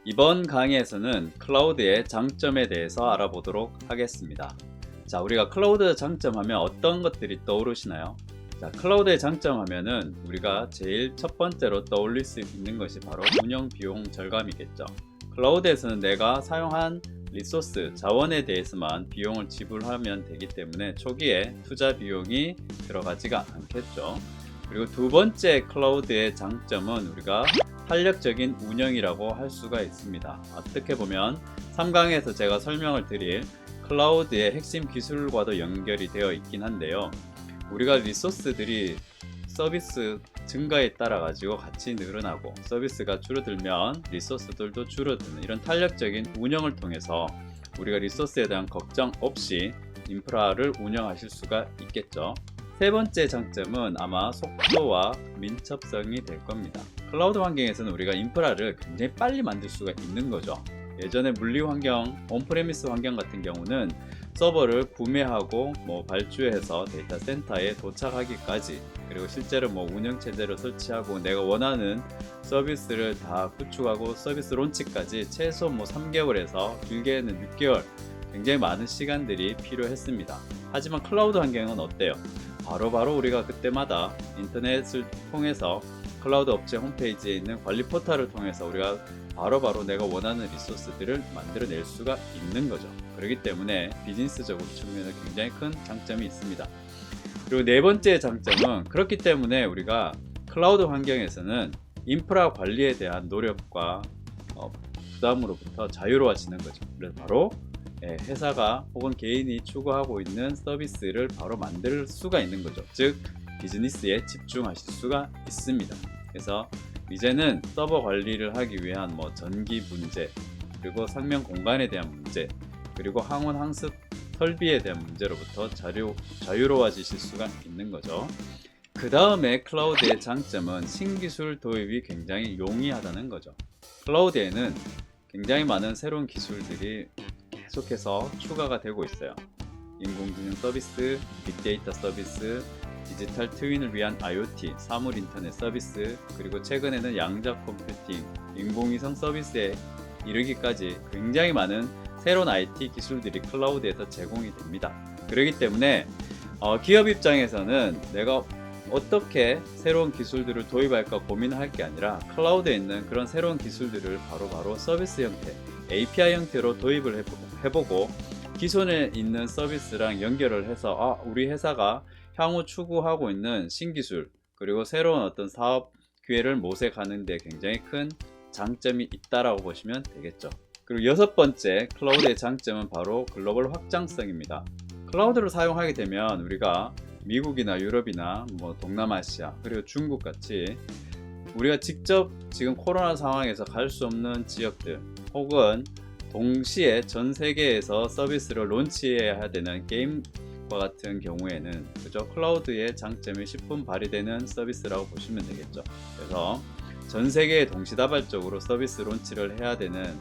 이번 강의에서는 클라우드의 장점에 대해서 알아보도록 하겠습니다. 자, 우리가 클라우드 장점하면 어떤 것들이 떠오르시나요? 자, 클라우드의 장점하면은 우리가 제일 첫 번째로 떠올릴 수 있는 것이 바로 운영 비용 절감이겠죠. 클라우드에서는 내가 사용한 리소스, 자원에 대해서만 비용을 지불하면 되기 때문에 초기에 투자 비용이 들어가지가 않겠죠. 그리고 두 번째 클라우드의 장점은 우리가 탄력적인 운영이라고 할 수가 있습니다. 어떻게 보면 3강에서 제가 설명을 드릴 클라우드의 핵심 기술과도 연결이 되어 있긴 한데요. 우리가 리소스들이 서비스 증가에 따라 가지고 같이 늘어나고 서비스가 줄어들면 리소스들도 줄어드는 이런 탄력적인 운영을 통해서 우리가 리소스에 대한 걱정 없이 인프라를 운영하실 수가 있겠죠. 세 번째 장점은 아마 속도와 민첩성이 될 겁니다. 클라우드 환경에서는 우리가 인프라를 굉장히 빨리 만들 수가 있는 거죠. 예전에 물리 환경, 온프레미스 환경 같은 경우는 서버를 구매하고 발주해서 데이터 센터에 도착하기까지, 그리고 실제로 운영 체제를 설치하고 내가 원하는 서비스를 다 구축하고 서비스 론치까지 최소 3개월에서 길게는 6개월, 굉장히 많은 시간들이 필요했습니다. 하지만 클라우드 환경은 어때요? 바로바로 우리가 그때마다 인터넷을 통해서 클라우드 업체 홈페이지에 있는 관리 포털을 통해서 우리가 바로바로 내가 원하는 리소스들을 만들어낼 수가 있는 거죠. 그렇기 때문에 비즈니스적으로 측면에 굉장히 큰 장점이 있습니다. 그리고 네 번째 장점은 그렇기 때문에 우리가 클라우드 환경에서는 인프라 관리에 대한 노력과 부담으로부터 자유로워지는 거죠. 그래서 바로 회사가 혹은 개인이 추구하고 있는 서비스를 바로 만들 수가 있는 거죠. 즉 비즈니스에 집중하실 수가 있습니다. 그래서 이제는 서버 관리를 하기 위한 전기 문제, 그리고 상면 공간에 대한 문제, 그리고 항원 항습 설비에 대한 문제로부터 자유로워지실 수가 있는 거죠. 그 다음에 클라우드의 장점은 신기술 도입이 굉장히 용이하다는 거죠. 클라우드에는 굉장히 많은 새로운 기술들이 계속해서 추가가 되고 있어요. 인공지능 서비스, 빅데이터 서비스, 디지털 트윈을 위한 IoT, 사물 인터넷 서비스, 그리고 최근에는 양자 컴퓨팅, 인공위성 서비스에 이르기까지 굉장히 많은 새로운 IT 기술들이 클라우드에서 제공이 됩니다. 그렇기 때문에 기업 입장에서는 내가 어떻게 새로운 기술들을 도입할까 고민할 게 아니라 클라우드에 있는 그런 새로운 기술들을 바로 서비스 형태, API 형태로 도입을 해보고 기존에 있는 서비스랑 연결을 해서 우리 회사가 향후 추구하고 있는 신기술, 그리고 새로운 어떤 사업 기회를 모색하는 데 굉장히 큰 장점이 있다라고 보시면 되겠죠. 그리고 여섯 번째 클라우드의 장점은 바로 글로벌 확장성입니다. 클라우드를 사용하게 되면 우리가 미국이나 유럽이나 동남아시아, 그리고 중국 같이 우리가 직접 지금 코로나 상황에서 갈 수 없는 지역들, 혹은 동시에 전 세계에서 서비스를 론치해야 되는 게임과 같은 경우에는 클라우드의 장점이 10분 발휘되는 서비스라고 보시면 되겠죠. 그래서 전 세계에 동시다발적으로 서비스 론치를 해야 되는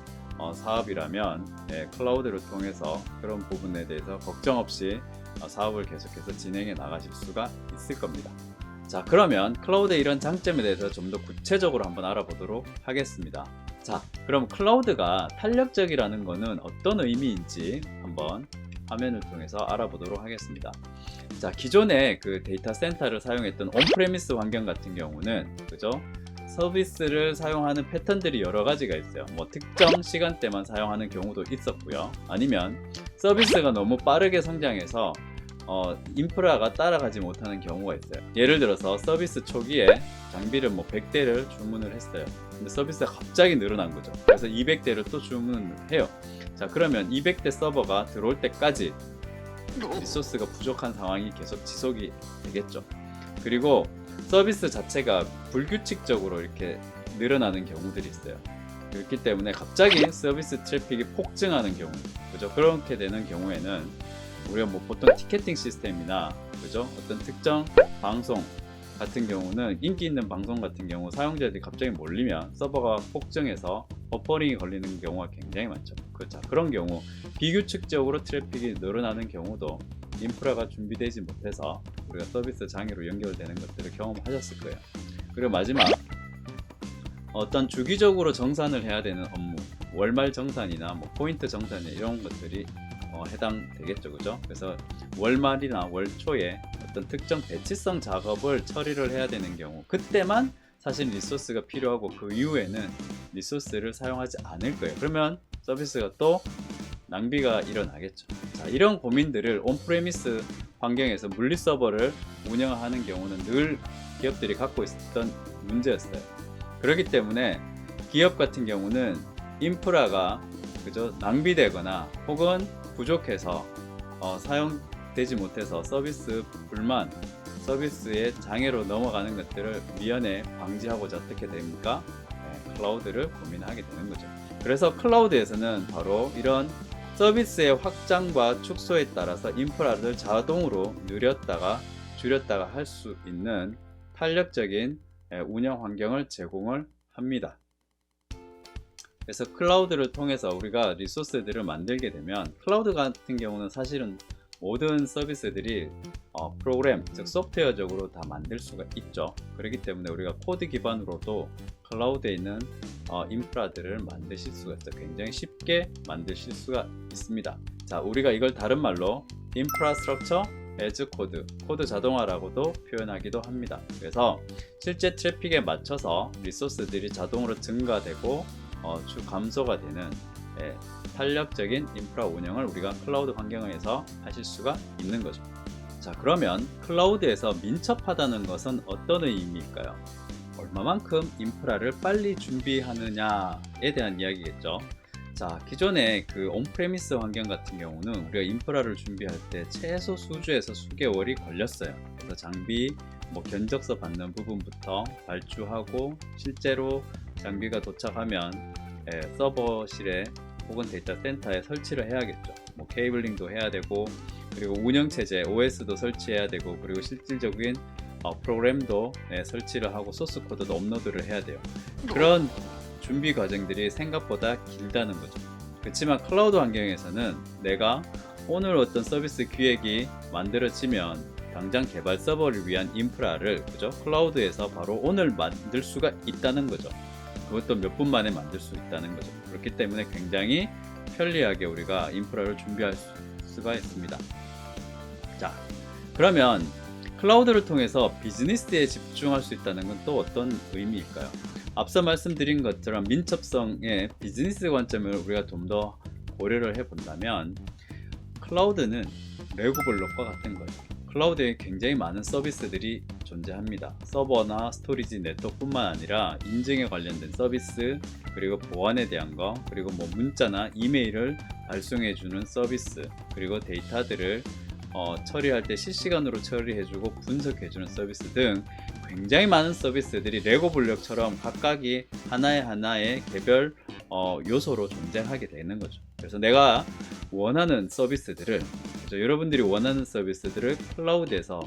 사업이라면 클라우드를 통해서 그런 부분에 대해서 걱정 없이 사업을 계속해서 진행해 나가실 수가 있을 겁니다. 자, 그러면 클라우드의 이런 장점에 대해서 좀 더 구체적으로 한번 알아보도록 하겠습니다. 자, 그럼 클라우드가 탄력적이라는 것은 어떤 의미인지 한번 화면을 통해서 알아보도록 하겠습니다. 자, 기존에 그 데이터 센터를 사용했던 온프레미스 환경 같은 경우는 서비스를 사용하는 패턴들이 여러 가지가 있어요. 특정 시간대만 사용하는 경우도 있었고요. 아니면 서비스가 너무 빠르게 성장해서 인프라가 따라가지 못하는 경우가 있어요. 예를 들어서 서비스 초기에 장비를 100대를 주문을 했어요. 근데 서비스가 갑자기 늘어난 거죠. 그래서 200대를 또 주문을 해요. 자, 그러면 200대 서버가 들어올 때까지 리소스가 부족한 상황이 계속 지속이 되겠죠. 그리고 서비스 자체가 불규칙적으로 이렇게 늘어나는 경우들이 있어요. 그렇기 때문에 갑자기 서비스 트래픽이 폭증하는 경우, 그렇게 되는 경우에는 우리가 보통 티켓팅 시스템이나 어떤 특정 방송 같은 경우는, 인기 있는 방송 같은 경우 사용자들이 갑자기 몰리면 서버가 폭증해서 버퍼링이 걸리는 경우가 굉장히 많죠. 그런 경우 비규칙적으로 트래픽이 늘어나는 경우도 인프라가 준비되지 못해서 우리가 서비스 장애로 연결되는 것들을 경험하셨을 거예요. 그리고 마지막, 어떤 주기적으로 정산을 해야 되는 업무, 월말 정산이나 뭐 포인트 정산 이런 것들이 해당되겠죠, 그죠? 그래서 월말이나 월초에 어떤 특정 배치성 작업을 처리를 해야 되는 경우, 그때만 사실 리소스가 필요하고 그 이후에는 리소스를 사용하지 않을 거예요. 그러면 서비스가 또 낭비가 일어나겠죠. 자, 이런 고민들을 온프레미스 환경에서 물리 서버를 운영하는 경우는 늘 기업들이 갖고 있었던 문제였어요. 그렇기 때문에 기업 같은 경우는 인프라가 그죠 낭비되거나 혹은 부족해서 사용되지 못해서 서비스 불만, 서비스의 장애로 넘어가는 것들을 미연에 방지하고자 어떻게 됩니까? 클라우드를 고민하게 되는 거죠. 그래서 클라우드에서는 바로 이런 서비스의 확장과 축소에 따라서 인프라를 자동으로 늘렸다가 줄였다가 할 수 있는 탄력적인 운영 환경을 제공을 합니다. 그래서 클라우드를 통해서 우리가 리소스들을 만들게 되면, 클라우드 같은 경우는 사실은 모든 서비스들이 프로그램, 즉 소프트웨어적으로 다 만들 수가 있죠. 그렇기 때문에 우리가 코드 기반으로도 클라우드에 있는 인프라들을 만드실 수가 있어요. 굉장히 쉽게 만드실 수가 있습니다. 자, 우리가 이걸 다른 말로 인프라스트럭처 as 코드 자동화라고도 표현하기도 합니다. 그래서 실제 트래픽에 맞춰서 리소스들이 자동으로 증가되고 감소가 되는 탄력적인 인프라 운영을 우리가 클라우드 환경에서 하실 수가 있는 거죠. 자, 그러면 클라우드에서 민첩하다는 것은 어떤 의미일까요? 얼마만큼 인프라를 빨리 준비하느냐에 대한 이야기겠죠. 자, 기존의 그 온프레미스 환경 같은 경우는 우리가 인프라를 준비할 때 최소 수주에서 수개월이 걸렸어요. 그래서 장비 견적서 받는 부분부터 발주하고 실제로 장비가 도착하면 서버실에 혹은 데이터 센터에 설치를 해야겠죠. 케이블링도 해야 되고, 그리고 운영체제 OS도 설치해야 되고, 그리고 실질적인 프로그램도 설치를 하고 소스 코드도 업로드를 해야 돼요. 그런 준비 과정들이 생각보다 길다는 거죠. 그렇지만 클라우드 환경에서는 내가 오늘 어떤 서비스 기획이 만들어지면 당장 개발 서버를 위한 인프라를 그죠? 클라우드에서 바로 오늘 만들 수가 있다는 거죠. 그것도 몇 분 만에 만들 수 있다는 거죠. 그렇기 때문에 굉장히 편리하게 우리가 인프라를 준비할 수가 있습니다. 자, 그러면 클라우드를 통해서 비즈니스에 집중할 수 있다는 건 또 어떤 의미일까요? 앞서 말씀드린 것처럼 민첩성의 비즈니스 관점을 우리가 좀 더 고려를 해본다면, 클라우드는 레고블록과 같은 거예요. 클라우드에 굉장히 많은 서비스들이 존재합니다. 서버나 스토리지 네트워크뿐만 아니라 인증에 관련된 서비스, 그리고 보안에 대한 거, 그리고 문자나 이메일을 발송해주는 서비스, 그리고 데이터들을 처리할 때 실시간으로 처리해주고 분석해주는 서비스 등 굉장히 많은 서비스들이 레고 블록처럼 각각이 하나의 개별 요소로 존재하게 되는 거죠. 그래서 내가 원하는 서비스들을, 여러분들이 원하는 서비스들을 클라우드에서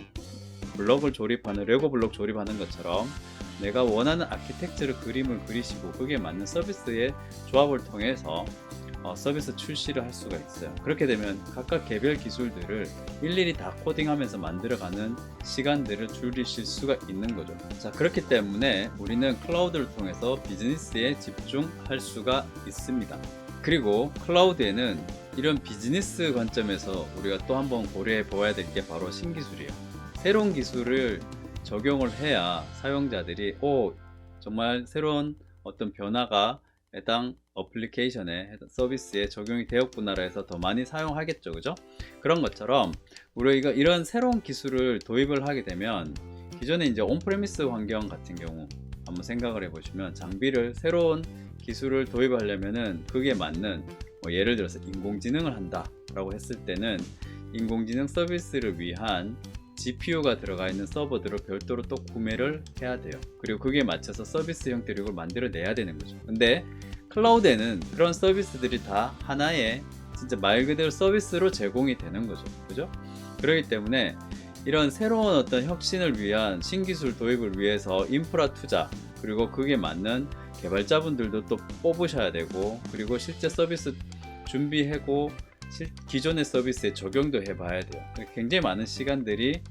블록을 조립하는, 레고 블록 조립하는 것처럼 내가 원하는 아키텍처를 그림을 그리시고 그게 맞는 서비스의 조합을 통해서 서비스 출시를 할 수가 있어요. 그렇게 되면 각각 개별 기술들을 일일이 다 코딩하면서 만들어가는 시간들을 줄이실 수가 있는 거죠. 자, 그렇기 때문에 우리는 클라우드를 통해서 비즈니스에 집중할 수가 있습니다. 그리고 클라우드에는 이런 비즈니스 관점에서 우리가 또 한번 고려해 보아야 될 게 바로 신기술이에요. 새로운 기술을 적용을 해야 사용자들이 정말 새로운 어떤 변화가 해당 어플리케이션에, 서비스에 적용이 되었구나라 해서 더 많이 사용하겠죠. 그죠? 그런 것처럼 우리가 이런 새로운 기술을 도입을 하게 되면, 기존에 이제 온프레미스 환경 같은 경우 한번 생각을 해보시면, 장비를 새로운 기술을 도입하려면은 그게 맞는 예를 들어서 인공지능을 한다 라고 했을 때는 인공지능 서비스를 위한 GPU가 들어가 있는 서버들을 별도로 또 구매를 해야 돼요. 그리고 그게 맞춰서 서비스 형태로 이걸 만들어내야 되는 거죠. 근데 클라우드에는 그런 서비스들이 다 하나의 진짜 말 그대로 서비스로 제공이 되는 거죠. 그죠? 그렇기 때문에 이런 새로운 어떤 혁신을 위한 신기술 도입을 위해서 인프라 투자, 그리고 그게 맞는 개발자분들도 또 뽑으셔야 되고, 그리고 실제 서비스 준비하고 기존의 서비스에 적용도 해봐야 돼요. 굉장히 많은 시간들이,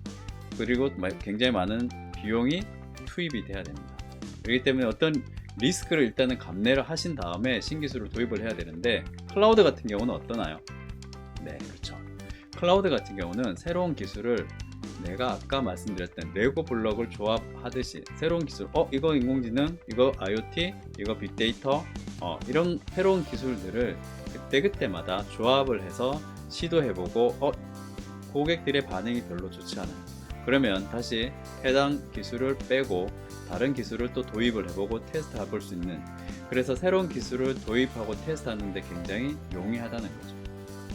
그리고 굉장히 많은 비용이 투입이 돼야 됩니다. 그렇기 때문에 어떤 리스크를 일단은 감내를 하신 다음에 신기술을 도입을 해야 되는데, 클라우드 같은 경우는 어떠나요? 네, 그렇죠. 클라우드 같은 경우는 새로운 기술을 내가 아까 말씀드렸던 레고 블럭을 조합하듯이 새로운 기술, 이거 인공지능, 이거 IoT, 이거 빅데이터, 이런 새로운 기술들을 그때그때마다 조합을 해서 시도해보고 고객들의 반응이 별로 좋지 않아요. 그러면 다시 해당 기술을 빼고 다른 기술을 또 도입을 해보고 테스트 해볼 수 있는, 그래서 새로운 기술을 도입하고 테스트하는데 굉장히 용이하다는 거죠.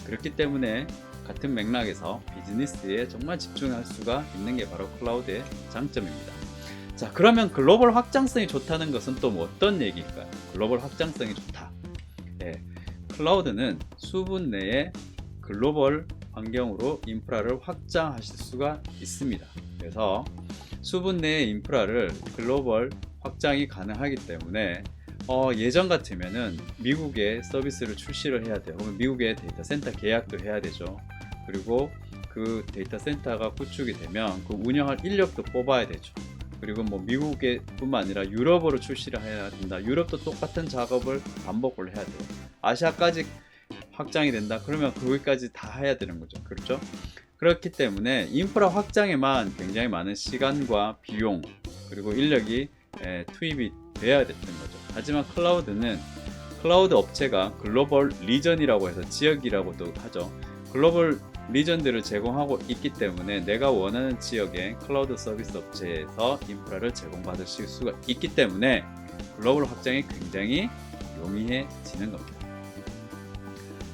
그렇기 때문에 같은 맥락에서 비즈니스에 정말 집중할 수가 있는 게 바로 클라우드의 장점입니다. 자, 그러면 글로벌 확장성이 좋다는 것은 또 뭐 어떤 얘기일까요? 글로벌 확장성이 좋다. 네, 클라우드는 수분 내에 글로벌 환경으로 인프라를 확장하실 수가 있습니다. 그래서 수분 내의 인프라를 글로벌 확장이 가능하기 때문에 예전 같으면은 미국에 서비스를 출시를 해야 돼요. 미국에 데이터 센터 계약도 해야 되죠. 그리고 그 데이터 센터가 구축이 되면 그 운영할 인력도 뽑아야 되죠. 그리고 뭐 미국에 뿐만 아니라 유럽으로 출시를 해야 된다. 유럽도 똑같은 작업을 반복을 해야 돼요. 아시아까지 확장이 된다. 그러면 거기까지 다 해야 되는 거죠. 그렇죠? 그렇기 때문에 인프라 확장에만 굉장히 많은 시간과 비용 그리고 인력이 투입이 돼야 됐던 거죠. 하지만 클라우드는 클라우드 업체가 글로벌 리전이라고 해서 지역이라고도 하죠. 글로벌 리전들을 제공하고 있기 때문에 내가 원하는 지역의 클라우드 서비스 업체에서 인프라를 제공받으실 수가 있기 때문에 글로벌 확장이 굉장히 용이해지는 겁니다.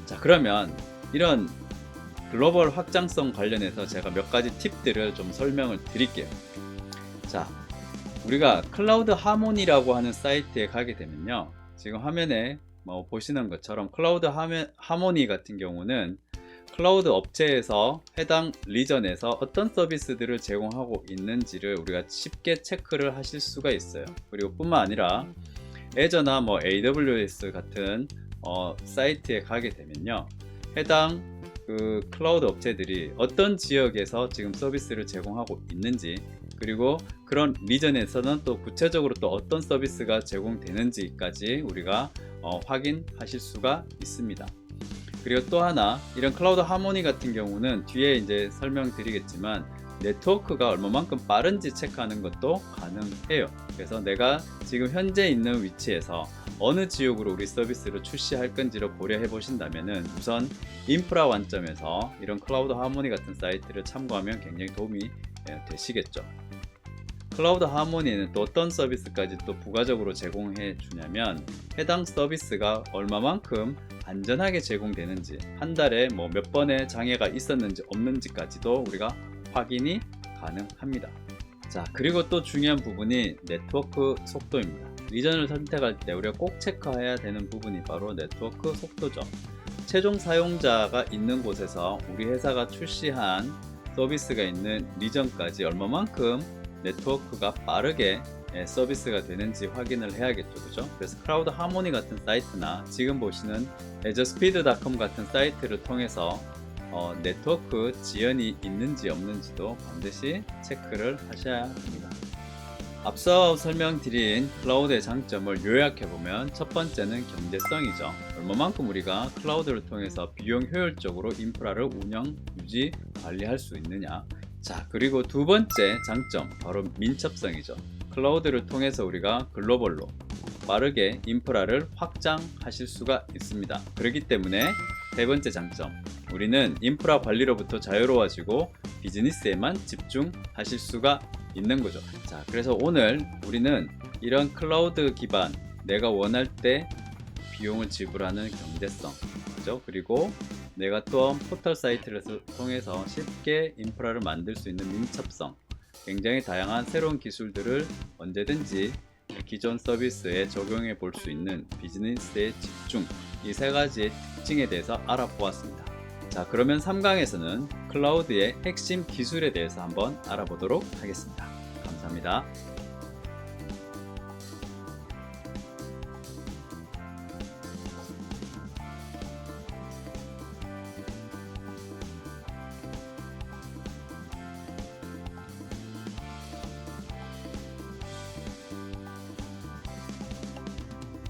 자, 그러면 이런 글로벌 확장성 관련해서 제가 몇 가지 팁들을 좀 설명을 드릴게요. 자, 우리가 클라우드 하모니라고 하는 사이트에 가게 되면요, 지금 화면에 뭐 보시는 것처럼 클라우드 하모니 같은 경우는 클라우드 업체에서 해당 리전에서 어떤 서비스들을 제공하고 있는지를 우리가 쉽게 체크를 하실 수가 있어요. 그리고 뿐만 아니라 애저나 뭐 AWS 같은 사이트에 가게 되면요, 해당 그 클라우드 업체들이 어떤 지역에서 지금 서비스를 제공하고 있는지, 그리고 그런 리전에서는 또 구체적으로 또 어떤 서비스가 제공되는지까지 우리가 확인하실 수가 있습니다. 그리고 또 하나, 이런 클라우드 하모니 같은 경우는 뒤에 이제 설명드리겠지만 네트워크가 얼마만큼 빠른지 체크하는 것도 가능해요. 그래서 내가 지금 현재 있는 위치에서 어느 지역으로 우리 서비스를 출시할 건지를 고려해 보신다면은 우선 인프라 관점에서 이런 클라우드 하모니 같은 사이트를 참고하면 굉장히 도움이 되시겠죠. 클라우드 하모니는 또 어떤 서비스까지 또 부가적으로 제공해 주냐면 해당 서비스가 얼마만큼 안전하게 제공되는지, 한 달에 뭐 몇 번의 장애가 있었는지 없는지까지도 우리가 확인이 가능합니다. 자, 그리고 또 중요한 부분이 네트워크 속도입니다. 리전을 선택할 때 우리가 꼭 체크해야 되는 부분이 바로 네트워크 속도죠. 최종 사용자가 있는 곳에서 우리 회사가 출시한 서비스가 있는 리전까지 얼마만큼 네트워크가 빠르게 서비스가 되는지 확인을 해야겠죠. 그죠? 그래서 클라우드 하모니 같은 사이트나 지금 보시는 azure-speed.com 같은 사이트를 통해서 네트워크 지연이 있는지 없는지도 반드시 체크를 하셔야 합니다. 앞서 설명드린 클라우드의 장점을 요약해보면 첫 번째는 경제성이죠. 얼마만큼 우리가 클라우드를 통해서 비용 효율적으로 인프라를 운영, 유지, 관리할 수 있느냐. 자, 그리고 두 번째 장점, 바로 민첩성이죠. 클라우드를 통해서 우리가 글로벌로 빠르게 인프라를 확장하실 수가 있습니다. 그렇기 때문에 세 번째 장점, 우리는 인프라 관리로부터 자유로워지고 비즈니스에만 집중하실 수가 있는 거죠. 자, 그래서 오늘 우리는 이런 클라우드 기반, 내가 원할 때 비용을 지불하는 경제성, 그죠? 그리고 내가 또한 포털 사이트를 통해서 쉽게 인프라를 만들 수 있는 민첩성, 굉장히 다양한 새로운 기술들을 언제든지 기존 서비스에 적용해 볼 수 있는 비즈니스의 집중, 이 세 가지의 특징에 대해서 알아보았습니다. 자, 그러면 3강에서는 클라우드의 핵심 기술에 대해서 한번 알아보도록 하겠습니다. 감사합니다.